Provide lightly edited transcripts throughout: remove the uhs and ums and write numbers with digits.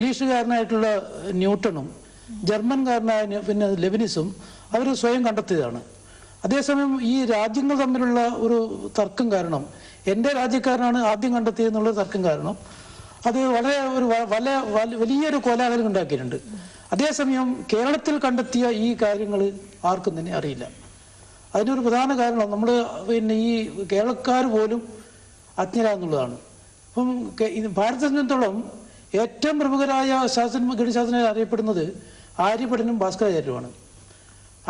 സ്വീഡിഷുകാരനായിട്ടുള്ള ന്യൂട്ടണും ജർമ്മൻകാരനായ പിന്നെ ലെബനിസും അവർ സ്വയം കണ്ടെത്തിയതാണ്. അതേസമയം ഈ രാജ്യങ്ങൾ തമ്മിലുള്ള ഒരു തർക്കം കാരണം, എൻ്റെ രാജ്യക്കാരനാണ് ആദ്യം കണ്ടെത്തിയെന്നുള്ള തർക്കം കാരണം അത് വലിയൊരു കോലാഹലം ഉണ്ടാക്കിയിട്ടുണ്ട്. അതേസമയം കേരളത്തിൽ കണ്ടെത്തിയ ഈ കാര്യങ്ങൾ ആർക്കും തന്നെ അറിയില്ല. അതിനൊരു പ്രധാന കാരണം നമ്മൾ പിന്നെ ഈ കേരളക്കാർ പോലും അജ്ഞരാന്നുള്ളതാണ്. അപ്പം ഭാരതത്തെ സംബന്ധിച്ചിടത്തോളം ഏറ്റവും പ്രമുഖരായ ഗണിതശാസ്ത്രജ്ഞർ അറിയപ്പെടുന്നത് ആര്യഭടനും ഭാസ്കരാചാര്യരുമാണ്.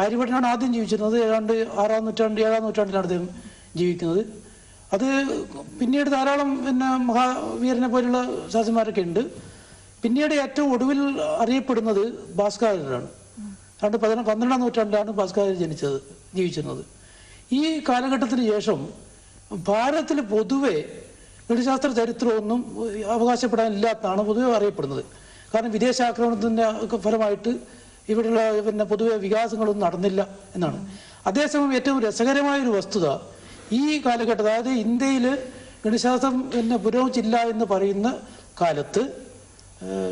ആര്യഭടനാണ് ആദ്യം ജീവിച്ചിരുന്നത്. ഏതാണ്ട് 7ാം നൂറ്റാണ്ടിലാണ് അദ്ദേഹം ജീവിക്കുന്നത്. അത് പിന്നീട് ധാരാളം പിന്നെ മഹാവീരനെ പോലുള്ള ശാസ്ത്രന്മാരൊക്കെ ഉണ്ട്. പിന്നീട് ഏറ്റവും ഒടുവിൽ അറിയപ്പെടുന്നത് ഭാസ്കരാചാര്യരാണ്. 12ാം നൂറ്റാണ്ടിലാണ് ഭാസ്കരാചാര്യർ ജീവിച്ചിരുന്നത്. ഈ കാലഘട്ടത്തിന് ശേഷം ഭാരതത്തിൽ പൊതുവെ ഗണിതശാസ്ത്ര ചരിത്രമൊന്നും അവകാശപ്പെടാനില്ലാത്തതാണ് പൊതുവെ അറിയപ്പെടുന്നത്. കാരണം വിദേശാക്രമണത്തിൻ്റെ ഫലമായിട്ട് ഇവിടെയുള്ള പിന്നെ പൊതുവെ വികാസങ്ങളൊന്നും നടന്നില്ല എന്നാണ്. അതേസമയം ഏറ്റവും രസകരമായൊരു വസ്തുത, ഈ കാലഘട്ടം, അതായത് ഇന്ത്യയിൽ ഗണിതശാസ്ത്രം പിന്നെ പുരോഗമിച്ചില്ല എന്ന് പറയുന്ന കാലത്ത്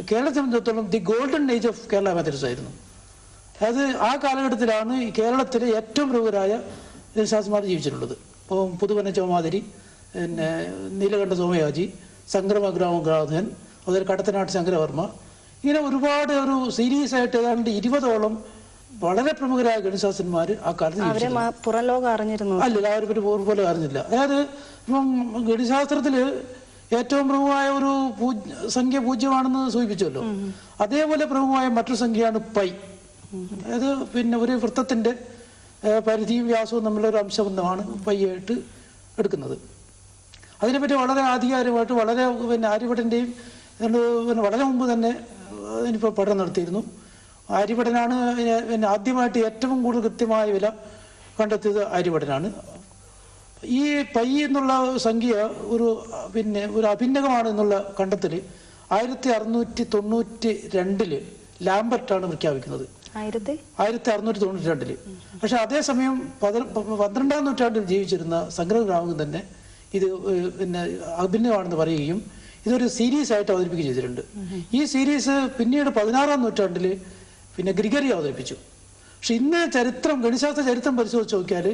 കേരളത്തെ സംബന്ധിച്ചിടത്തോളം the golden age of Kerala mathematics ആയിരുന്നു. അതായത് ആ കാലഘട്ടത്തിലാണ് ഈ കേരളത്തിലെ ഏറ്റവും പ്രമുഖരായ ഗണിതശാസ്ത്രന്മാർ ജീവിച്ചിട്ടുള്ളത്. ഇപ്പം പുതുവന ചോമാതിരി, പിന്നെ നീലകണ്ഠ സോമയാജി, സംക്രമഗ്രാമഗ്രാധൻ, അതുപോലെ കടത്തനാട്ട് ശങ്കരവർമ്മ, ഇങ്ങനെ ഒരുപാട് ഒരു സീരീസ് ആയിട്ട് ഏതാണ്ട് 20ഓളം വളരെ പ്രമുഖരായ ഗണിതശാസ്ത്രന്മാർ ആ കാലത്ത് അല്ലല്ല, അവരെ പറ്റി പോലെ അറിഞ്ഞില്ല. അതായത് ഇപ്പം ഗണിതശാസ്ത്രത്തിൽ ഏറ്റവും പ്രമുഖമായ ഒരു സംഖ്യ 0 സൂചിപ്പിച്ചല്ലോ. അതേപോലെ പ്രമുഖമായ മറ്റൊരു സംഖ്യയാണ് പൈ. അതായത് പിന്നെ ഒരു വൃത്തത്തിന്റെ പരിധിയും വ്യാസവും തമ്മിലുള്ള ഒരു അംശബന്ധമാണ് പൈ ആയിട്ട് എടുക്കുന്നത്. അതിനെപ്പറ്റി വളരെ ആധികാരികമായിട്ട് വളരെ പിന്നെ ആര്യഭടന്റെയും പിന്നെ വളരെ മുമ്പ് തന്നെ അതിനിപ്പോൾ പഠനം നടത്തിയിരുന്നു. ആര്യഭടനാണ് പിന്നെ ആദ്യമായിട്ട് ഏറ്റവും കൂടുതൽ കൃത്യമായ വില കണ്ടെത്തിയത് ആര്യഭടനാണ്. ഈ പൈ എന്നുള്ള സംഖ്യ പിന്നെ ഒരു അഭിന്നകമാണ് എന്നുള്ള കണ്ടെത്തൽ 1692 ലാംബർട്ടാണ് പ്രഖ്യാപിക്കുന്നത്. 1692. പക്ഷെ അതേസമയം 12ാം നൂറ്റാണ്ടിൽ ജീവിച്ചിരുന്ന സംക്രമഗ്രാമൻ തന്നെ ഇത് പിന്നെ അഭിന്നമാണെന്ന് പറയുകയും ഇതൊരു സീരീസ് ആയിട്ട് അവതരിപ്പിക്കുകയും ചെയ്തിട്ടുണ്ട്. ഈ സീരീസ് പിന്നീട് 16ാം നൂറ്റാണ്ടിൽ പിന്നെ ഗ്രിഗറി അവതരിപ്പിച്ചു. പക്ഷെ ഇന്ന് ഗണിതശാസ്ത്ര ചരിത്രം പരിശോധിച്ച് നോക്കിയാൽ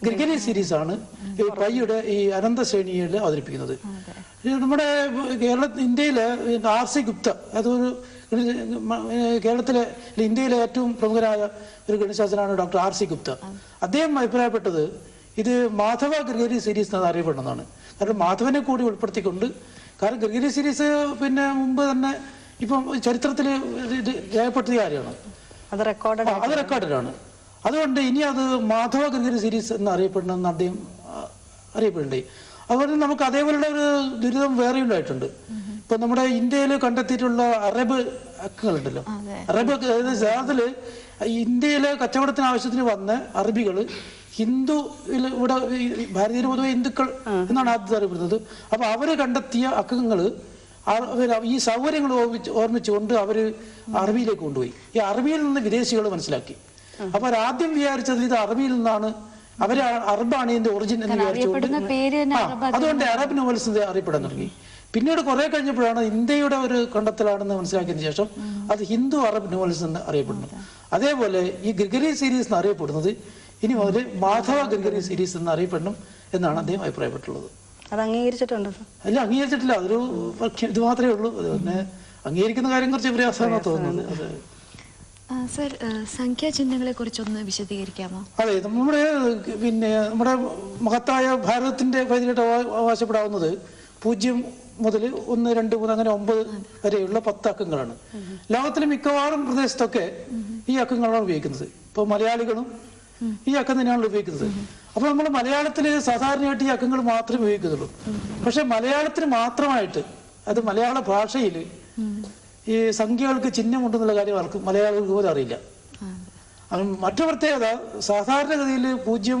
ഗ്രിഗറി സീരീസ് ആണ് ഈ പൈയുടെ ഈ അനന്ത ശ്രേണിയിൽ അവതരിപ്പിക്കുന്നത്. നമ്മുടെ ഇന്ത്യയിലെ R.C. ഗുപ്ത, അതൊരു ഇന്ത്യയിലെ ഏറ്റവും പ്രമുഖരായ ഒരു ഗണിതശാസ്ത്രനാണ് ഡോക്ടർ R.C. ഗുപ്ത. അദ്ദേഹം അഭിപ്രായപ്പെട്ടത് ഇത് മാധവ ഗ്രിഗറി സീരീസ് എന്ന് അറിയപ്പെടുന്നതാണ്. കാരണം മാധവനെ കൂടി ഉൾപ്പെടുത്തിക്കൊണ്ട്, കാരണം ഗ്രിഗറി സീരീസ് പിന്നെ മുമ്പ് തന്നെ ഇപ്പം ചരിത്രത്തിൽ രേഖപ്പെടുത്തിയ കാര്യമാണ്, അത് റെക്കോർഡഡാണ്. അതുകൊണ്ട് ഇനി അത് മാധവ ഗ്രിഗറി സീരീസ് എന്ന് അറിയപ്പെടണമെന്ന് അദ്ദേഹം അറിയപ്പെടുന്നുണ്ടായി. അതുപോലെ നമുക്ക് അതേപോലുള്ള ഒരു ദുരിതം വേറെ ഉണ്ടായിട്ടുണ്ട്. ഇപ്പൊ നമ്മുടെ ഇന്ത്യയിൽ കണ്ടെത്തിയിട്ടുള്ള അറബ് അക്കങ്ങളുണ്ടല്ലോ, അറബ് യഥാർത്ഥത്തില് ഇന്ത്യയിലെ കച്ചവടത്തിന് ആവശ്യത്തിന് വന്ന അറബികള് ഇവിടെ ഭാരതീയർ പൊതുവെ ഹിന്ദുക്കൾ എന്നാണ് ആദ്യത്തെ അറിയപ്പെടുന്നത്. അപ്പൊ അവര് കണ്ടെത്തിയ അക്കങ്ങള് ഈ സൗകര്യങ്ങൾ ഓർമ്മിച്ചുകൊണ്ട് അവര് അറബിയിലേക്ക് കൊണ്ടുപോയി. ഈ അറബിയിൽ നിന്ന് വിദേശികൾ മനസ്സിലാക്കി. അപ്പൊ അവരാദ്യം വിചാരിച്ചത് ഇത് അറബിയിൽ നിന്നാണ്, അവര് അറബാണ് ഇതിന്റെ ഒറിജിൻ എന്ന് വിചാരിച്ചുകൊണ്ട് അതുകൊണ്ട് അറബ് നോവൽസ് അറിയപ്പെടാൻ തുടങ്ങി. പിന്നീട് കുറെ കഴിഞ്ഞപ്പോഴാണ് ഇന്ത്യയുടെ ഒരു കണ്ടെത്തലാണെന്ന് മനസ്സിലാക്കിയതിനു ശേഷം അത് ഹിന്ദു അറബ് നോവൽസ് എന്ന് അറിയപ്പെടുന്നു. അതേപോലെ ഈ ഗ്രിഗറി സീരീസ് എന്ന് അറിയപ്പെടുന്നത് ഇനി മുതൽ മാധവ ഗ്രിഗറി സീരീസ് എന്ന് അറിയപ്പെടണം എന്നാണ് അദ്ദേഹം അഭിപ്രായപ്പെട്ടുള്ളത്. അത് അംഗീകരിച്ചിട്ടുണ്ടോ? അല്ല, അംഗീകരിച്ചിട്ടില്ല. അതൊരു ഇത് മാത്രമേ ഉള്ളൂ. അതുപോലെ അംഗീകരിക്കുന്ന കാര്യം കുറച്ച് പ്രയാസമാണെന്ന് തോന്നുന്നത്. അതെ സർ, സംഖ്യാചിഹ്നങ്ങളെ കുറിച്ചൊന്ന് വിശദീകരിക്കാമോ? അതെ, നമ്മുടെ മഹത്തായ ഭാരതത്തിന്റെ പൈതൃകമായിട്ട് അവകാശപ്പെടാവുന്നത് 0 മുതൽ 1, 2, 3 അങ്ങനെ 9 വരെയുള്ള 10 അക്കങ്ങളാണ്. ലോകത്തിലെ മിക്കവാറും പ്രദേശത്തൊക്കെ ഈ അക്കങ്ങളാണ് ഉപയോഗിക്കുന്നത്. ഇപ്പൊ മലയാളികളും ഈ അക്കം തന്നെയാണല്ലോ ഉപയോഗിക്കുന്നത്. അപ്പൊ നമ്മൾ മലയാളത്തിൽ സാധാരണയായിട്ട് ഈ അക്കങ്ങൾ മാത്രമേ ഉപയോഗിക്കുന്നുള്ളൂ. പക്ഷെ മലയാളത്തിന് മാത്രമായിട്ട്, അത് മലയാള ഭാഷയിൽ ഈ സംഖ്യകൾക്ക് ചിഹ്നമുണ്ടെന്നുള്ള കാര്യം ആർക്കും മലയാളികൾക്ക് പോലും അറിയില്ല. മറ്റു പ്രത്യേകത, സാധാരണഗതിയിൽ 0,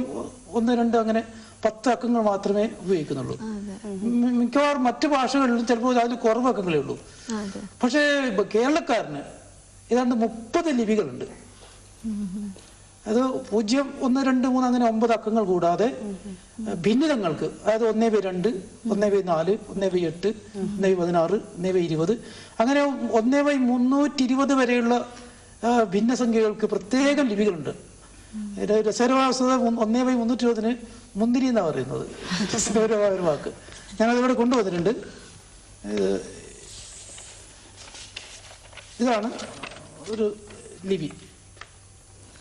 1, 2 അങ്ങനെ 10 അക്കങ്ങൾ മാത്രമേ ഉപയോഗിക്കുന്നുള്ളൂ. മിക്കവാറും മറ്റു ഭാഷകളിലും ചിലപ്പോൾ അതിൽ കുറവ് അക്കങ്ങളേ ഉള്ളൂ. പക്ഷേ കേരളക്കാരന് ഏതാണ്ട് 30 ലിപികളുണ്ട്. അത് 0, 1, 2, 3 അങ്ങനെ 9 അക്കങ്ങൾ കൂടാതെ ഭിന്നിതങ്ങൾക്ക്, അതായത് 1/2, 1/4, 1/8, 1/16, 1/20 അങ്ങനെ 1/320 വരെയുള്ള ഭിന്നസംഖ്യകൾക്ക് പ്രത്യേകം ലിപികളുണ്ട്. രസകരമാവസ്ഥ 1/320 മുന്തിരി എന്നാണ് പറയുന്നത്. രസകരമായ ഒരു വാക്ക് ഞാനതിവിടെ കൊണ്ടുവന്നിട്ടുണ്ട്. ഇതാണ് ഒരു ലിപി.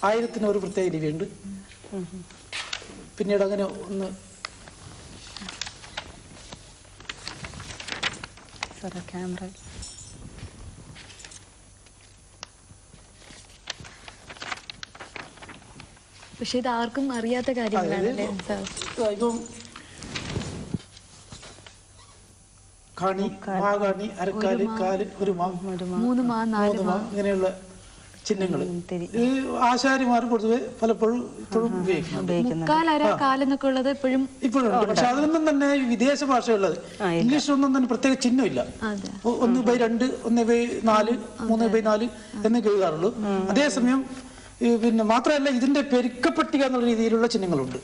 1000 ഒരു പ്രത്യേക ലിപിയുണ്ട്. പിന്നീട് അങ്ങനെ ഒന്ന് ക്യാമറ പക്ഷെ ഇത് ആർക്കും അറിയാത്ത കാര്യങ്ങളാണല്ലേ സാർ? ഇപ്പം കാണി, മാകാണി, അരക്കാല്, കാല്, ഒരു മാ, 3 മാ 4 മാ ഇങ്ങനെയുള്ള ചിഹ്നങ്ങൾ ഈ ആശാരിമാർ പൊതുവെ പലപ്പോഴും ഇപ്പോഴും ഉപയോഗിക്കുന്നുണ്ട്. മുക്കാലര കാലെന്നൊക്കെ ഉള്ളത് ഇപ്പോഴും ഇപ്പോഴുണ്ട്. പക്ഷെ അതൊന്നും തന്നെ വിദേശ ഭാഷയുള്ളത്, ഇംഗ്ലീഷിലൊന്നും തന്നെ പ്രത്യേക ചിഹ്നമില്ല. 1/2, 1/4, 3/4 എന്നൊക്കെ എഴുതാറുള്ളൂ. അതേസമയം പിന്നെ മാത്രമല്ല ഇതിന്റെ പെരുക്കപ്പട്ടിക എന്നുള്ള രീതിയിലുള്ള ചിഹ്നങ്ങളുണ്ട്.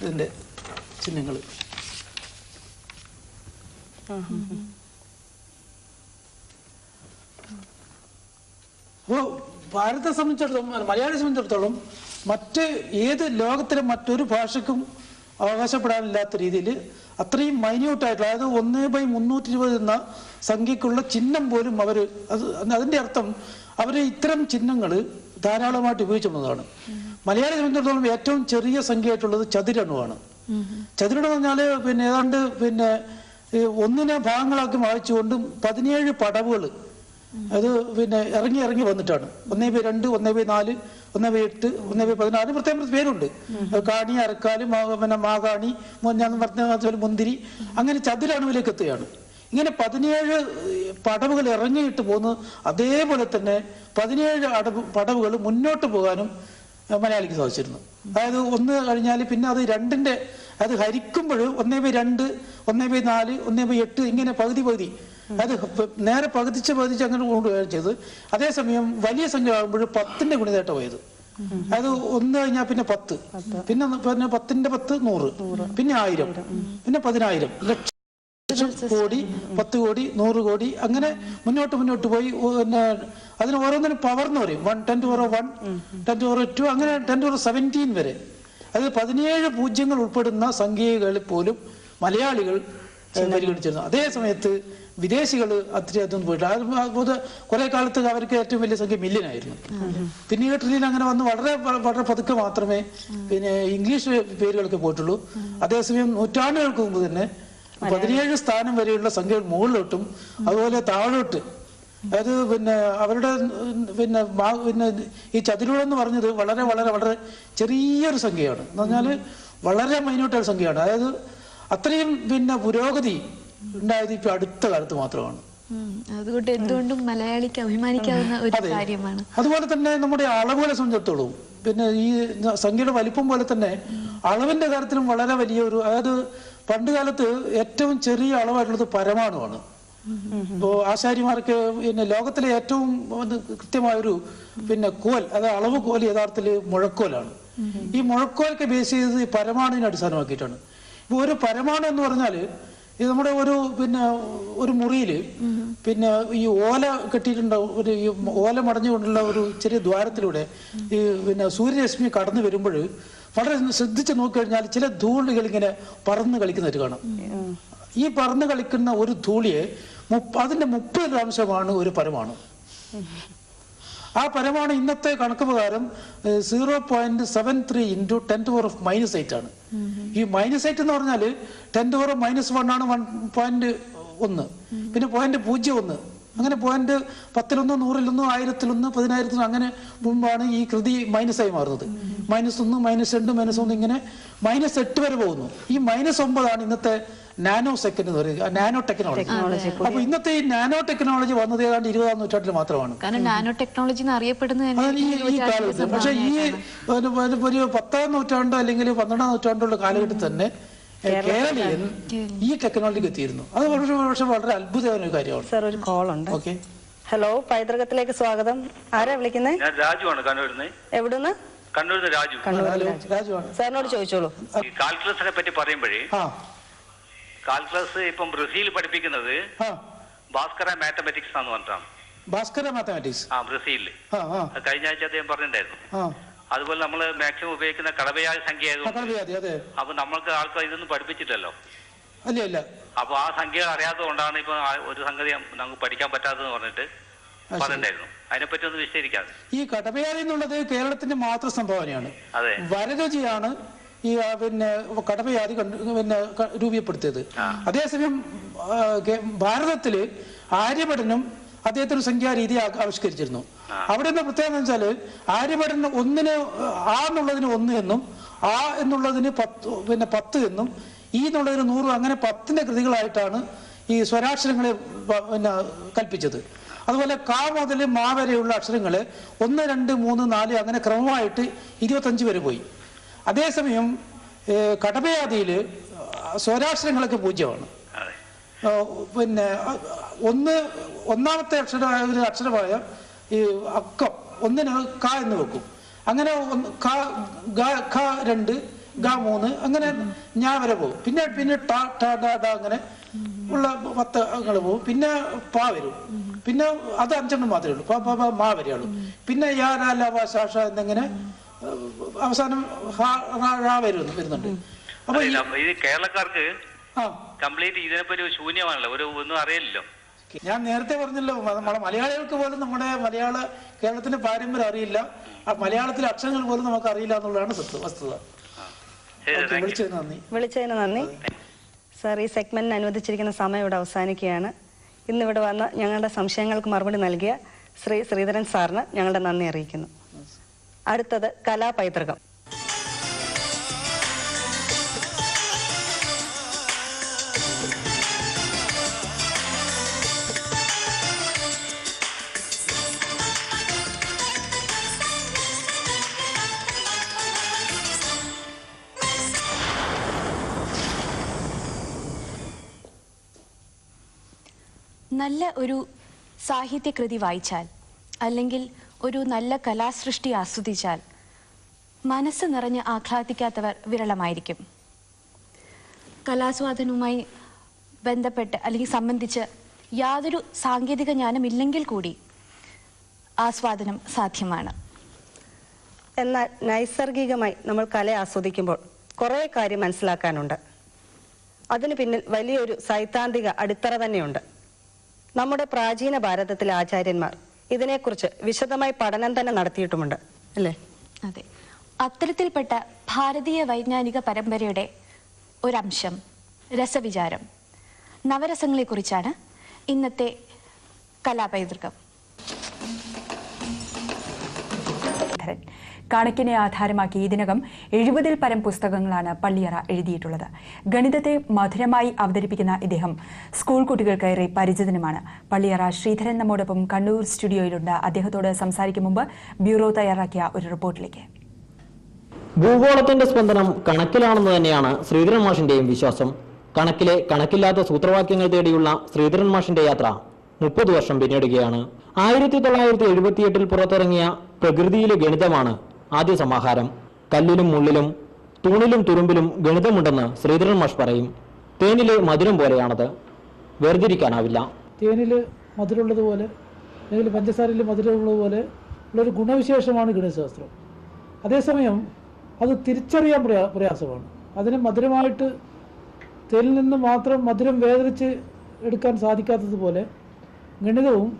ഇതിന്റെ ചിഹ്നങ്ങൾ അപ്പോൾ ഭാരതത്തെ സംബന്ധിച്ചിടത്തോളം, മലയാളിയെ സംബന്ധിച്ചിടത്തോളം മറ്റ് ഏത് ലോകത്തിലെ മറ്റൊരു ഭാഷയ്ക്കും അവകാശപ്പെടാനില്ലാത്ത രീതിയിൽ അത്രയും മൈന്യൂട്ടായിട്ടുള്ള, അതായത് 1/320 എന്ന സംഖ്യക്കുള്ള ചിഹ്നം പോലും അവർ, അതിന്റെ അർത്ഥം അവർ ഇത്തരം ചിഹ്നങ്ങൾ ധാരാളമായിട്ട് ഉപയോഗിച്ചുള്ളതാണ്. മലയാളിയെ സംബന്ധിച്ചിടത്തോളം ഏറ്റവും ചെറിയ സംഖ്യയായിട്ടുള്ളത് ചതുരണമാണ്. ചതുരണം എന്ന് പറഞ്ഞാൽ പിന്നെ ഏതാണ്ട് പിന്നെ 1 ഭാഗങ്ങളാക്കി വായിച്ചുകൊണ്ട് 17 പടവുകൾ അത് പിന്നെ ഇറങ്ങി വന്നിട്ടാണ്. 1/2, 1/4, 1/8, 1/14 പ്രത്യേകം പേരുണ്ട്. കാണി, അരക്കാല്, പിന്നെ മാകാണി, ഞാൻ പറഞ്ഞ മുന്തിരി, അങ്ങനെ ചതുരണവിലേക്ക് എത്തുകയാണ്. ഇങ്ങനെ 17 പടവുകൾ ഇറങ്ങിയിട്ട് പോകുന്നു. അതേപോലെ തന്നെ 17 പടവുകൾ മുന്നോട്ട് പോകാനും മലയാളിക്ക് സാധിച്ചിരുന്നു. അതായത് 1 കഴിഞ്ഞാൽ പിന്നെ അത് 2ന്റെ അത് ഹരിക്കുമ്പോൾ 1/2, 1/4, 1/8 ഇങ്ങനെ പകുതി അത് നേരെ പകുതിച്ച് അങ്ങനെ കൊണ്ടുപോവുകയാണ് ചെയ്തത്. അതേസമയം വലിയ സംഖ്യ ആകുമ്പോൾ 10ന്റെ ഗുണിതമായിട്ട് പോയത്. അതായത് 1 കഴിഞ്ഞാൽ പിന്നെ 10, പിന്നെ 10ന്റെ 10 100, പിന്നെ 1000, പിന്നെ 10,000, ലക്ഷം, കോടി, 10 കോടി, 100 കോടി, അങ്ങനെ മുന്നോട്ട് പോയി. പിന്നെ അതിന് ഓരോന്നിനും പവർ എന്ന് പറയും. 10⁻1, 10⁻2, അങ്ങനെ 10⁻17 വരെ. അത് 17 പൂജ്യങ്ങൾ ഉൾപ്പെടുന്ന സംഖ്യകളിൽ പോലും മലയാളികൾ പരിഗണിച്ചിരുന്നു. അതേ സമയത്ത് വിദേശികൾ അത്രയധികം പോയിട്ട് കുറെ കാലത്ത് അവർക്ക് ഏറ്റവും വലിയ സംഖ്യ മില്യനായിരുന്നു. പിന്നീട് ട്രില്യൻ അങ്ങനെ വന്ന് വളരെ പതുക്കെ മാത്രമേ പിന്നെ ഇംഗ്ലീഷ് പേരുകൾക്ക് പോയിട്ടുള്ളൂ. അതേസമയം നൂറ്റാണ്ടുകൾക്ക് മുമ്പ് തന്നെ 17 സ്ഥാനം വരെയുള്ള സംഖ്യകൾ മുകളിലോട്ടും അതുപോലെ താഴോട്ട്, അതായത് പിന്നെ അവരുടെ പിന്നെ ഈ ചതുരം എന്ന് പറഞ്ഞത് വളരെ ചെറിയൊരു സംഖ്യയാണ്. എന്ന് പറഞ്ഞാൽ വളരെ മൈന്യൂട്ടായ സംഖ്യയാണ്. അതായത് അത്രയും പിന്നെ പുരോഗതി ഉണ്ടായത് ഇപ്പൊ അടുത്ത കാലത്ത് മാത്രമാണ്. അതുകൊണ്ട് എന്തുകൊണ്ടും മലയാളിക്ക് അഭിമാനിക്കാവുന്ന ഒരു കാര്യമാണ്. അതുപോലെ തന്നെ നമ്മുടെ അളവുകളെ സംബന്ധിച്ചിടത്തോളം പിന്നെ ഈ സംഖ്യയുടെ വലിപ്പം പോലെ തന്നെ അളവിന്റെ കാര്യത്തിലും വളരെ വലിയൊരു, അതായത് പണ്ട് കാലത്ത് ഏറ്റവും ചെറിയ അളവായിട്ടുള്ളത് പരമാണുവാണ്. ഇപ്പോ ആശാരിമാർക്ക് പിന്നെ ലോകത്തിലെ ഏറ്റവും കൃത്യമായൊരു പിന്നെ കോൽ, അതായത് അളവ് കോൽ യഥാർത്ഥത്തിൽ മുഴക്കോലാണ്. ഈ മുഴക്കോലൊക്കെ ബേസ് ചെയ്തത് ഈ പരമാണുവിനെ അടിസ്ഥാനമാക്കിയിട്ടാണ്. ഇപ്പൊ ഒരു പരമാണു എന്ന് പറഞ്ഞാല് ഇത് നമ്മുടെ ഒരു മുറിയിൽ പിന്നെ ഈ ഓല കെട്ടിയിട്ടുണ്ടാവും. ഈ ഓല മടഞ്ഞുകൊണ്ടുള്ള ഒരു ചെറിയ ദ്വാരത്തിലൂടെ ഈ പിന്നെ സൂര്യരശ്മി കടന്നു വരുമ്പോൾ വളരെ ശ്രദ്ധിച്ച് നോക്കിക്കഴിഞ്ഞാൽ ചില ധൂളികൾ ഇങ്ങനെ പറന്ന് കളിക്കുന്നതായിട്ട് കാണാം. ഈ പറന്ന് കളിക്കുന്ന ഒരു ധൂളിയെ അതിന്റെ 30% ഒരു പരമാണു. ആ പരമാണു ഇന്നത്തെ കണക്ക് പ്രകാരം 0.73 × 10⁻⁻8 ആണ്. ഈ -8 എന്ന് പറഞ്ഞാൽ 10⁻−1 ആണ് 1.1, പിന്നെ 0.01, അങ്ങനെ 10-1, 100-1, 1000-1, 10,000 അങ്ങനെ മുമ്പാണ് ഈ കൃതി മൈനസായി മാറുന്നത്. -1, -2, -1 ഇങ്ങനെ -8 വരെ പോകുന്നു. ഈ -9 ആണ് ഇന്നത്തെ നാനോ സെക്കൻഡ് എന്ന് പറയുക, നാനോ ടെക്നോളജി. അപ്പൊ ഇന്നത്തെ ഈ നാനോ ടെക്നോളജി വന്നത് ഏതാണ്ട് 20ാം നൂറ്റാണ്ടിൽ മാത്രമാണ്. നാനോ ടെക്നോളജി ഈ കാലത്ത്. പക്ഷെ ഈ ഒരു 10ാം നൂറ്റാണ്ട് അല്ലെങ്കിൽ 12ാം നൂറ്റാണ്ടുള്ള കാലഘട്ടത്തിൽ തന്നെ കേരളീയൻ ഈ ടെക്നോളജിക്ക് എത്തിയിരുന്നു. അത് പക്ഷെ വളരെ അത്ഭുതമായ ഒരു കാര്യമാണ്. സാർ ഒരു കോൾ ഉണ്ട്. ഓക്കെ, ഹലോ, പൈതൃകത്തിലേക്ക് സ്വാഗതം. ആരാ വിളിക്കുന്നത്? ഞാൻ രാജുവാണ് കണ്ണൂരിൽ നിന്ന്. എവിടുന്ന്? കണ്ണൂരിൽ നിന്ന് രാജു. രാജുവാണ്. സാറിനോട് ചോദിച്ചോളൂ. ഈ കാൽക്കുലസിനെ പറ്റി പറയുമ്പോഴേ കാൽക്കുലസ് ഇപ്പം ബ്രസീൽ പഠിപ്പിക്കുന്നത് ഭാസ്കര മാത്തമാറ്റിക്സ് ആണെന്ന് പറഞ്ഞിട്ടാണ്. ഭാസ്കര മാത്തമാറ്റിക്സ് ബ്രസീലില് കഴിഞ്ഞ ആഴ്ച അദ്ദേഹം പറഞ്ഞിട്ടുണ്ടായിരുന്നു. അതുപോലെ നമ്മൾ മാക്സിമം ഉപയോഗിക്കുന്ന കടവയാതി സംഖ്യ ആയതുകൊണ്ട് അപ്പൊ നമ്മൾക്ക് ആൾക്കാർ ഇതൊന്നും പഠിപ്പിച്ചിട്ടല്ലോ. അപ്പൊ ആ സംഖ്യ അറിയാത്തതുകൊണ്ടാണ് ഇപ്പൊ ഒരു സംഗതി നമുക്ക് പഠിക്കാൻ പറ്റാത്തതെന്ന് പറഞ്ഞിട്ട് പറഞ്ഞിട്ടുണ്ടായിരുന്നു. അതിനെപ്പറ്റി ഒന്ന് വിശദീകരിക്കാതെ. ഈ കടവയാതി എന്നുള്ളത് കേരളത്തിന്റെ മാത്രം സംഭാവനയാണ്. വരരുചിയാണ് ഈ കടവയാതി രൂപപ്പെടുത്തിയത്. അതേസമയം ഭാരതത്തില് ആര്യഭടനും അദ്ദേഹത്തിന് സംഖ്യാരീതി ആവിഷ്കരിച്ചിരുന്നു. അവിടെ നിന്ന് പ്രത്യേകത എന്ന് വെച്ചാല് ആര്യഭടന് ഒന്നിന് ആ എന്നുള്ളതിന് 1 എന്നും ആ എന്നുള്ളതിന് 10 എന്നും ഈ എന്നുള്ളതിന് 100 അങ്ങനെ 10ന്റെ കൃതികളായിട്ടാണ് ഈ സ്വരാക്ഷരങ്ങളെ കൽപ്പിച്ചത്. അതുപോലെ കാ മുതൽ മാ വരെയുള്ള അക്ഷരങ്ങള് 1, 2, 3, 4 അങ്ങനെ ക്രമമായിട്ട് 25 വരെ പോയി. അതേസമയം കടവയാതിയില് സ്വരാക്ഷരങ്ങളൊക്കെ 0ആണ്. ഒന്നാമത്തെ ഒരു അക്ഷരമായ ഈ അക്കം 1ന് ക എന്ന് വെക്കും. അങ്ങനെ 2, 3 അങ്ങനെ ഞാ വരെ പോകും. പിന്നെ ട അങ്ങനെ ഉള്ള 10 അങ്ങൾ പോകും. പിന്നെ പാ വരും. പിന്നെ അത് 5 മാത്രമേ ഉള്ളൂ. മാ വരെയുള്ളൂ. പിന്നെ യാ ര ല വ ശ ഷ എന്നിങ്ങനെ അവസാനം വരുന്നുണ്ട്. അപ്പൊ ഇത് കേരളക്കാർക്ക് കംപ്ലീറ്റ് ഇതിനെപ്പറ്റി ശൂന്യമാണല്ലോ, ഒന്നും അറിയില്ലല്ലോ. ഞാൻ നേരത്തെ പറഞ്ഞല്ലോ, നമ്മളെ മലയാളികൾക്ക് പോലും നമ്മുടെ കേരളത്തിന്റെ പാരമ്പര്യം അറിയില്ല. മലയാളത്തിലെ അക്ഷരങ്ങൾ പോലും നമുക്ക് അറിയില്ല എന്നുള്ളതാണ് വസ്തുത. വിളിച്ചതിന് നന്ദി സാർ. ഈ സെഗ്മെന്റിന് അനുവദിച്ചിരിക്കുന്ന സമയം ഇവിടെ അവസാനിക്കുകയാണ്. ഇന്നിവിടെ വന്ന് ഞങ്ങളുടെ സംശയങ്ങൾക്ക് മറുപടി നൽകിയ ശ്രീ ശ്രീധരൻ സാറിന് ഞങ്ങളുടെ നന്ദി അറിയിക്കുന്നു. അടുത്തത് കലാപൈതൃകം. നല്ല ഒരു സാഹിത്യകൃതി വായിച്ചാൽ അല്ലെങ്കിൽ ഒരു നല്ല കലാസൃഷ്ടി ആസ്വദിച്ചാൽ മനസ്സ് നിറഞ്ഞ് ആഹ്ലാദിക്കാത്തവർ വിരളമായിരിക്കും. കലാസ്വാദനവുമായി ബന്ധപ്പെട്ട് അല്ലെങ്കിൽ സംബന്ധിച്ച് യാതൊരു സാങ്കേതിക ജ്ഞാനമില്ലെങ്കിൽ കൂടി ആസ്വാദനം സാധ്യമാണ്. എന്നാൽ നൈസർഗികമായി നമ്മൾ കല ആസ്വദിക്കുമ്പോൾ കുറേ കാര്യം മനസ്സിലാക്കാനുണ്ട്. അതിന് പിന്നിൽ വലിയൊരു സൈദ്ധാന്തിക അടിത്തറ തന്നെയുണ്ട്. നമ്മുടെ പ്രാചീന ഭാരതത്തിലെ ആചാര്യന്മാർ ഇതിനെക്കുറിച്ച് വിശദമായി പഠനം തന്നെ നടത്തിയിട്ടുമുണ്ട്, അല്ലേ? അതെ. അത്തരത്തിൽപ്പെട്ട ഭാരതീയ വൈജ്ഞാനിക പരമ്പരയുടെ ഒരംശം രസവിചാരം, നവരസങ്ങളെക്കുറിച്ചാണ് ഇന്നത്തെ കലാപൈതൃകം. കണക്കിനെ ആധാരമാക്കി ഇതിനകം 70-ൽ പരം പുസ്തകങ്ങളാണ് പള്ളിയറ എഴുതിയിട്ടുള്ളത്. ഗണിതത്തെ മധുരമായി അവതരിപ്പിക്കുന്ന ഇദ്ദേഹം സ്കൂൾ കുട്ടികൾക്കേറെ പരിചിതനുമാണ്. പള്ളിയറ ശ്രീധരൻ നമ്മോടൊപ്പം കണ്ണൂർ സ്റ്റുഡിയോയിലുണ്ട്. അദ്ദേഹത്തോട് സംസാരിക്കും മുമ്പ് ബ്യൂറോ തയ്യാറാക്കിയ ഒരു റിപ്പോർട്ടിലേക്ക്. ഭൂഗോളത്തിന്റെ സ്പന്ദനം കണക്കിലാണെന്ന് തന്നെയാണ് ശ്രീധരൻ മാഷിന്റെയും വിശ്വാസം. കണക്കിലെ കണക്കില്ലാത്ത സൂത്രവാക്യങ്ങൾ തേടിയുള്ള ശ്രീധരൻ മാഷിന്റെ യാത്ര 30 വർഷം പിന്നിടുകയാണ്. 1978-ൽ പുറത്തിറങ്ങിയ പ്രകൃതിയിലെ ഗണിതമാണ് ആദ്യ സമാഹാരം. കല്ലിലും മുള്ളിലും തൂണിലും തുരുമ്പിലും ഗണിതമുണ്ടെന്ന് ശ്രീധരൻ മാഷ് പറയും. തേനിലെ മധുരം പോലെയാണത്, വേർതിരിക്കാനാവില്ല. തേനില് മധുരമുള്ളതുപോലെ അല്ലെങ്കിൽ പഞ്ചസാരയിൽ മധുരമുള്ളതുപോലെ ഉള്ളൊരു ഗുണവിശേഷമാണ് ഗണിതശാസ്ത്രം. അതേസമയം അത് തിരിച്ചറിയാൻ പ്രയാസമാണ്. അതിന് മധുരമായിട്ട് തേനിൽ നിന്ന് മാത്രം മധുരം വേർതിരിച്ച് എടുക്കാൻ സാധിക്കാത്തതുപോലെ ഗണിതവും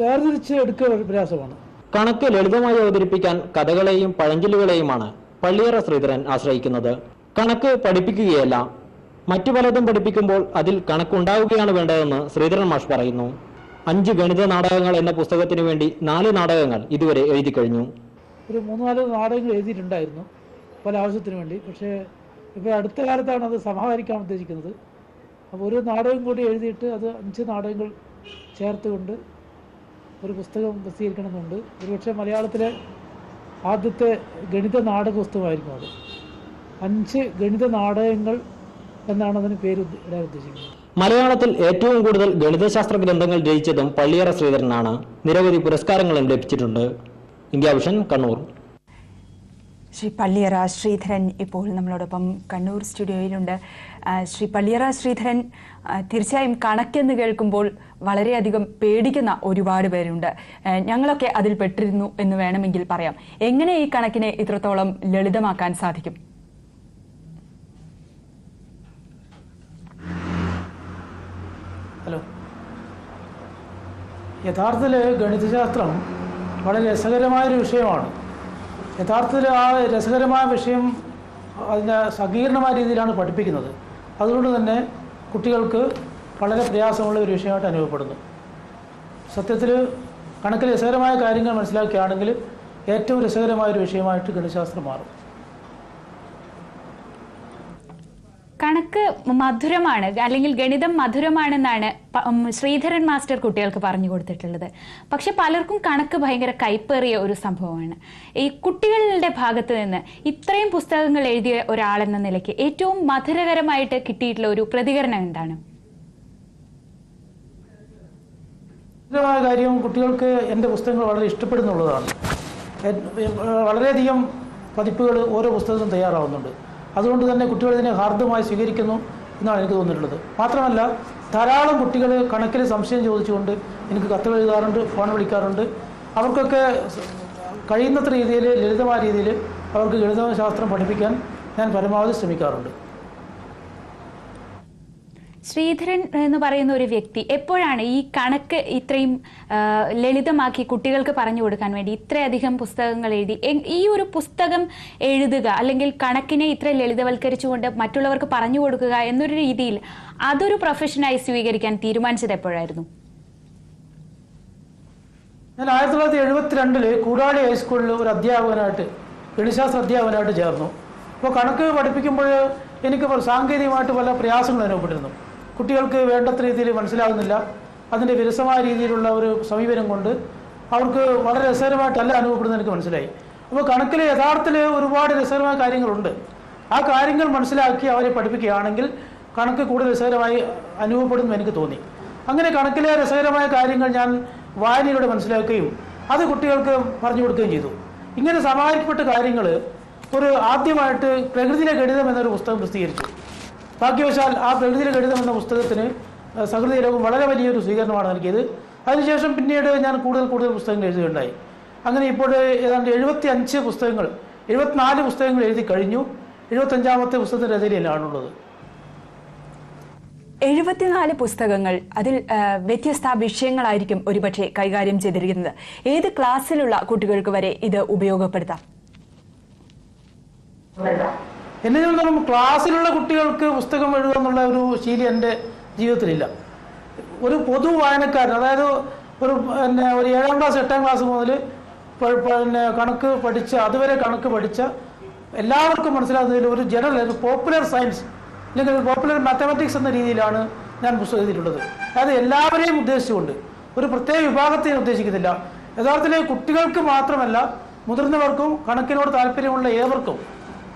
വേർതിരിച്ച് എടുക്കുക പ്രയാസമാണ്. കണക്ക് ലളിതമായി അവതരിപ്പിക്കാൻ കഥകളെയും പഴഞ്ചൊല്ലുകളെയുമാണ് പള്ളിയറ ശ്രീധരൻ ആശ്രയിക്കുന്നത്. കണക്ക് പഠിപ്പിക്കുകയല്ല, മറ്റു പലതും പഠിപ്പിക്കുമ്പോൾ അതിൽ കണക്കുണ്ടാവുകയാണ് വേണ്ടതെന്ന് ശ്രീധരൻ മാഷ് പറയുന്നു. 5 ഗണിത നാടകങ്ങൾ എന്ന പുസ്തകത്തിനു വേണ്ടി 4 നാടകങ്ങൾ ഇതുവരെ എഴുതി കഴിഞ്ഞു. ഒരു 3-4 നാടകങ്ങൾ എഴുതിയിട്ടുണ്ടായിരുന്നു പല ആവശ്യത്തിനു വേണ്ടി. പക്ഷേ ഇപ്പോൾ അടുത്ത കാലത്താണ് അത് സമാഹരിക്കാൻ ഉദ്ദേശിക്കുന്നത്. അപ്പോൾ ഒരു നാടകം കൂടി എഴുതിയിട്ട് അത് 5 നാടകങ്ങൾ ചേർത്തുകൊണ്ട് ഒരു പുസ്തകം പ്രസിദ്ധീകരിക്കണമെന്നുണ്ട്. ഒരുപക്ഷെ മലയാളത്തിലെ ആദ്യത്തെ ഗണിത നാടക പുസ്തകമായിരിക്കും അത്. 5 ഗണിത നാടകങ്ങൾ എന്നാണ് അതിന് പേര് ഇടാൻ ഉദ്ദേശിക്കുന്നത്. മലയാളത്തിൽ ഏറ്റവും കൂടുതൽ ഗണിതശാസ്ത്ര ഗ്രന്ഥങ്ങൾ രചിച്ചതും പള്ളിയറ ശ്രീധരനാണ്. നിരവധി പുരസ്കാരങ്ങളും ലഭിച്ചിട്ടുണ്ട്. India vision, Kannur. ശ്രീ പള്ളിയറ ശ്രീധരൻ ഇപ്പോൾ നമ്മളോടൊപ്പം കണ്ണൂർ സ്റ്റുഡിയോയിലുണ്ട്. ശ്രീ പള്ളിയറ ശ്രീധരൻ, തീർച്ചയായും കണക്കെന്ന് കേൾക്കുമ്പോൾ വളരെയധികം പേടിക്കുന്ന ഒരുപാട് പേരുണ്ട്. ഞങ്ങളൊക്കെ അതിൽ പെട്ടിരുന്നു എന്ന് വേണമെങ്കിൽ പറയാം. എങ്ങനെ ഈ കണക്കിനെ ഇത്രത്തോളം ലളിതമാക്കാൻ സാധിക്കും? ഹലോ, യഥാർത്ഥത്തിൽ ഗണിതശാസ്ത്രം വളരെ രസകരമായൊരു വിഷയമാണ്. യഥാർത്ഥത്തിൽ ആ രസകരമായ വിഷയം അതിൻ്റെ സങ്കീർണമായ രീതിയിലാണ് പഠിപ്പിക്കുന്നത്. അതുകൊണ്ട് തന്നെ കുട്ടികൾക്ക് വളരെ പ്രയാസമുള്ള ഒരു വിഷയമായിട്ട് അനുഭവപ്പെടുന്നു. സത്യത്തിൽ കണക്കിൽ രസകരമായ കാര്യങ്ങൾ മനസ്സിലാക്കുകയാണെങ്കിൽ ഏറ്റവും രസകരമായൊരു വിഷയമായിട്ട് ഗണിതശാസ്ത്രം മാറും. കണക്ക് മധുരമാണ്, അല്ലെങ്കിൽ ഗണിതം മധുരമാണെന്നാണ് ശ്രീധരൻ മാസ്റ്റർ കുട്ടികൾക്ക് പറഞ്ഞു കൊടുത്തിട്ടുള്ളത്. പക്ഷെ പലർക്കും കണക്ക് ഭയങ്കര കൈപ്പേറിയ ഒരു സംഭവമാണ്. ഈ കുട്ടികളുടെ ഭാഗത്ത് നിന്ന് ഇത്രയും പുസ്തകങ്ങൾ എഴുതിയ ഒരാളെന്ന നിലയ്ക്ക് ഏറ്റവും മധുരകരമായിട്ട് കിട്ടിയിട്ടുള്ള ഒരു പ്രതികരണം എന്താണ്? കാര്യം, കുട്ടികൾക്ക് എൻ്റെ പുസ്തകങ്ങൾ വളരെ ഇഷ്ടപ്പെടുന്നുള്ളതാണ്. വളരെയധികം പതിപ്പുകൾ ഓരോ പുസ്തകത്തിനും തയ്യാറാവുന്നുണ്ട്. അതുകൊണ്ട് തന്നെ കുട്ടികൾ ഇതിനെ ഹാർദമായി സ്വീകരിക്കുന്നു എന്നാണ് എനിക്ക് തോന്നിയിട്ടുള്ളത്. മാത്രമല്ല, ധാരാളം കുട്ടികൾ കണക്കിൽ സംശയം ചോദിച്ചുകൊണ്ട് എനിക്ക് കത്തുകൾ എഴുതാറുണ്ട്, ഫോൺ വിളിക്കാറുണ്ട്. അവർക്കൊക്കെ കഴിയുന്നത്ര രീതിയിൽ, ലളിതമായ രീതിയിൽ അവർക്ക് ഗണിതശാസ്ത്രം പഠിപ്പിക്കാൻ ഞാൻ പരമാവധി ശ്രമിക്കാറുണ്ട്. ശ്രീധരൻ എന്ന് പറയുന്ന ഒരു വ്യക്തി എപ്പോഴാണ് ഈ കണക്ക് ഇത്രയും ലളിതമാക്കി കുട്ടികൾക്ക് പറഞ്ഞു കൊടുക്കാൻ വേണ്ടി ഇത്രയധികം പുസ്തകങ്ങൾ എഴുതി, ഈ ഒരു പുസ്തകം എഴുതുക അല്ലെങ്കിൽ കണക്കിനെ ഇത്ര ലളിതവൽക്കരിച്ചുകൊണ്ട് മറ്റുള്ളവർക്ക് പറഞ്ഞു കൊടുക്കുക എന്നൊരു രീതിയിൽ അതൊരു പ്രൊഫഷനായി സ്വീകരിക്കാൻ തീരുമാനിച്ചത് എപ്പോഴായിരുന്നു? ഞാൻ 1972 കൂടാളി ഹൈസ്കൂളിൽ ഒരു അധ്യാപകനായിട്ട്, ഗണിതശാസ്ത്ര അധ്യാപകനായിട്ട് ചേർന്നു. അപ്പോൾ കണക്ക് പഠിപ്പിക്കുമ്പോൾ എനിക്ക് സാങ്കേതികമായിട്ട് പല പ്രയാസങ്ങൾ അനുഭവപ്പെട്ടിരുന്നു. കുട്ടികൾക്ക് വേണ്ടത്ര രീതിയിൽ മനസ്സിലാകുന്നില്ല. അതിൻ്റെ വിരസമായ രീതിയിലുള്ള ഒരു സമീപനം കൊണ്ട് അവർക്ക് വളരെ രസകരമായിട്ടല്ല അനുഭവപ്പെടുന്നത് എനിക്ക് മനസ്സിലായി. അപ്പോൾ കണക്കിൽ യഥാർത്ഥത്തിൽ ഒരുപാട് രസകരമായ കാര്യങ്ങളുണ്ട്. ആ കാര്യങ്ങൾ മനസ്സിലാക്കി അവരെ പഠിപ്പിക്കുകയാണെങ്കിൽ കണക്ക് കൂടുതൽ രസകരമായി അനുഭവപ്പെടുന്നു എനിക്ക് തോന്നി. അങ്ങനെ കണക്കിലെ രസകരമായ കാര്യങ്ങൾ ഞാൻ വായനയിലൂടെ മനസ്സിലാക്കുകയും അത് കുട്ടികൾക്ക് പറഞ്ഞു കൊടുക്കുകയും ചെയ്തു. ഇങ്ങനെ സമാഹരിക്കപ്പെട്ട കാര്യങ്ങൾ ആദ്യമായിട്ട് പ്രകൃതിയിലെ ഗണിതം എന്നൊരു പുസ്തകം പ്രസിദ്ധീകരിച്ചു. ഭാഗ്യവശാൽ ആ പ്രകൃതിയിലെ ഗണിതം എന്ന പുസ്തകത്തിന് സഹൃദയ ലോകം വളരെ വലിയൊരു സ്വീകരണമാണ് നൽകിയത്. അതിനുശേഷം പിന്നീട് ഞാൻ കൂടുതൽ പുസ്തകങ്ങൾ എഴുതുകയുണ്ടായി. അങ്ങനെ ഇപ്പോൾ ഏതാണ്ട് 75 പുസ്തകങ്ങൾ, 74 പുസ്തകങ്ങൾ എഴുതി കഴിഞ്ഞു. 75ാമത്തെ പുസ്തകത്തിൻ്റെ രചനയിലാണുള്ളത്. 74 പുസ്തകങ്ങൾ, അതിൽ വ്യത്യസ്ത വിഷയങ്ങളായിരിക്കും ഒരുപക്ഷെ കൈകാര്യം ചെയ്തിരിക്കുന്നത്. ഏത് ക്ലാസ്സിലുള്ള കുട്ടികൾക്ക് വരെ ഇത് ഉപയോഗപ്പെടുത്താം? എന്നെ സംബന്ധിച്ചിടത്തോളം ക്ലാസ്സിലുള്ള കുട്ടികൾക്ക് പുസ്തകം എഴുതുക എന്നുള്ള ഒരു ശീലം എൻ്റെ ജീവിതത്തിലില്ല. ഒരു പൊതു വായനക്കാരൻ, അതായത് ഒരു 7ാം ക്ലാസ് 8ാം ക്ലാസ് മുതൽ കണക്ക് പഠിച്ച, അതുവരെ കണക്ക് പഠിച്ച എല്ലാവർക്കും മനസ്സിലാകുന്നതിൽ ഒരു ജനറൽ പോപ്പുലർ സയൻസ് അല്ലെങ്കിൽ പോപ്പുലർ മാത്തമാറ്റിക്സ് എന്ന രീതിയിലാണ് ഞാൻ പുസ്തകം എഴുതിയിട്ടുള്ളത്. അതായത് എല്ലാവരെയും ഉദ്ദേശിച്ചുകൊണ്ട്, ഒരു പ്രത്യേക വിഭാഗത്തെ ഉദ്ദേശിക്കുന്നില്ല. യഥാർത്ഥത്തിൽ കുട്ടികൾക്ക് മാത്രമല്ല, മുതിർന്നവർക്കും കണക്കിനോട് താല്പര്യമുള്ള ഏവർക്കും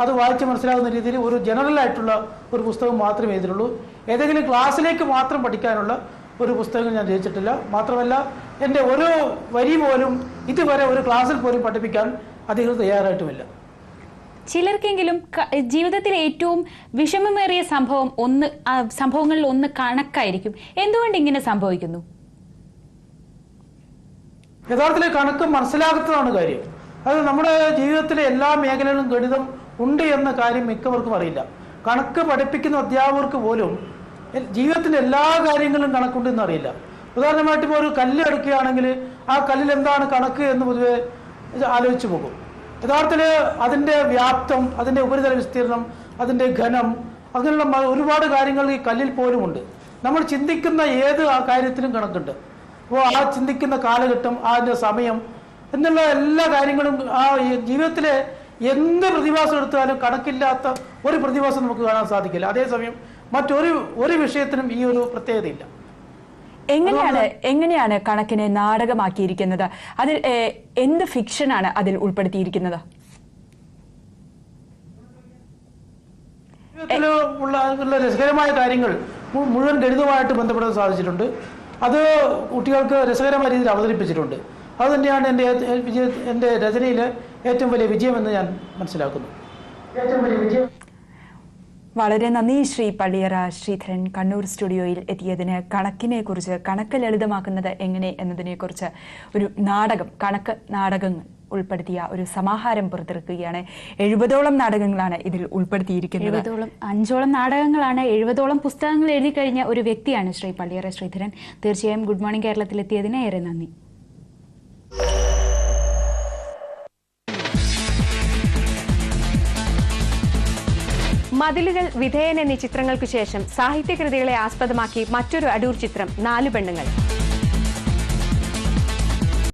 അത് വായിച്ച് മനസ്സിലാകുന്ന രീതിയിൽ ഒരു ജനറൽ ആയിട്ടുള്ള ഒരു പുസ്തകം മാത്രമേ എഴുതിയിട്ടുള്ളൂ. ഏതെങ്കിലും ക്ലാസ്സിലേക്ക് മാത്രം പഠിക്കാനുള്ള ഒരു പുസ്തകം ഞാൻ രചിച്ചിട്ടില്ല. മാത്രമല്ല, എൻ്റെ ഓരോ വരി പോലും ഇതുവരെ ഒരു ക്ലാസ്സിൽ പോലും പഠിപ്പിക്കാൻ അധികൃതർ തയ്യാറായിട്ടുമില്ല. ചിലർക്കെങ്കിലും ജീവിതത്തിലെ ഏറ്റവും വിഷമമേറിയ സംഭവങ്ങളിൽ ഒന്ന് കണക്കായിരിക്കും. എന്തുകൊണ്ട് ഇങ്ങനെ സംഭവിക്കുന്നു? യഥാർത്ഥത്തിൽ കണക്ക് മനസ്സിലാകാത്തതാണ് കാര്യം. അത് നമ്മുടെ ജീവിതത്തിലെ എല്ലാ മേഖലകളിലും ഗണിതം ഉണ്ട് എന്ന കാര്യം മിക്കവർക്കും അറിയില്ല. കണക്ക് പഠിപ്പിക്കുന്ന അധ്യാപകർക്ക് പോലും ജീവിതത്തിൻ്റെ എല്ലാ കാര്യങ്ങളും കണക്കുണ്ടെന്ന് അറിയില്ല. ഉദാഹരണമായിട്ട് ഇപ്പോൾ ഒരു കല്ല് എടുക്കുകയാണെങ്കിൽ ആ കല്ലിൽ എന്താണ് കണക്ക് എന്ന് പൊതുവെ ആലോചിച്ചു പോകും. യഥാർത്ഥത്തിൽ അതിൻ്റെ വ്യാപ്തം, അതിൻ്റെ ഉപരിതല വിസ്തീർണം, അതിൻ്റെ ഘനം, അങ്ങനെയുള്ള ഒരുപാട് കാര്യങ്ങൾ ഈ കല്ലിൽ പോലുമുണ്ട്. നമ്മൾ ചിന്തിക്കുന്ന ഏത് ആ കാര്യത്തിനും കണക്കുണ്ട്. അപ്പോൾ ആ ചിന്തിക്കുന്ന കാലഘട്ടം, അതിൻ്റെ സമയം എന്നുള്ള എല്ലാ കാര്യങ്ങളും ആ ജീവിതത്തിലെ എന്ത് പ്രതിഭാസം എടുത്താലും കണക്കില്ലാത്ത ഒരു പ്രതിഭാസം നമുക്ക് കാണാൻ സാധിക്കില്ല. അതേസമയം മറ്റൊരു വിഷയത്തിനും ഈ ഒരു പ്രത്യേകതയില്ല. എങ്ങനെയാണ് കണക്കിനെ നാടകമാക്കിയിരിക്കുന്നത്? അതിൽ എന്ത് ഫിക്ഷനാണ് അതിൽ ഉൾപ്പെടുത്തിയിരിക്കുന്നത്? ഉള്ള രസകരമായ കാര്യങ്ങൾ മുഴുവൻ ഗണിതവുമായിട്ട് ബന്ധപ്പെടാൻ സാധിച്ചിട്ടുണ്ട്. അത് കുട്ടികൾക്ക് രസകരമായ രീതിയിൽ അവതരിപ്പിച്ചിട്ടുണ്ട്. അതുതന്നെയാണ് എൻ്റെ രചനയിലെ ഏറ്റവും വലിയ വിജയമെന്ന് ഞാൻ മനസ്സിലാക്കുന്നു. ഏറ്റവും വലിയ വിജയം. വളരെ നന്ദി ശ്രീ പള്ളിയറ ശ്രീധരൻ കണ്ണൂർ സ്റ്റുഡിയോയിൽ എത്തിയതിന്. കണക്കിനെ കുറിച്ച്, കണക്ക് ലളിതമാക്കുന്നത് എങ്ങനെ എന്നതിനെക്കുറിച്ച് ഒരു നാടകം, കണക്ക് നാടകങ്ങൾ ഉൾപ്പെടുത്തിയ ഒരു സമാഹാരം പുറത്തിറക്കുകയാണ്. 70ഓളം നാടകങ്ങളാണ് ഇതിൽ ഉൾപ്പെടുത്തിയിരിക്കുന്നത്. 5ഓളം നാടകങ്ങളാണ്, 70ഓളം പുസ്തകങ്ങൾ എഴുതി കഴിഞ്ഞ ഒരു വ്യക്തിയാണ് ശ്രീ പള്ളിയറ ശ്രീധരൻ. തീർച്ചയായും ഗുഡ് മോർണിംഗ് കേരളത്തിലെത്തിയതിന് ഏറെ നന്ദി. മതിലുകൾ, വിധേയൻ എന്നീ ചിത്രങ്ങൾക്കു ശേഷം സാഹിത്യകൃതികളെ ആസ്പദമാക്കി മറ്റൊരു അടൂർ ചിത്രം 4 പെണ്ണുങ്ങൾ.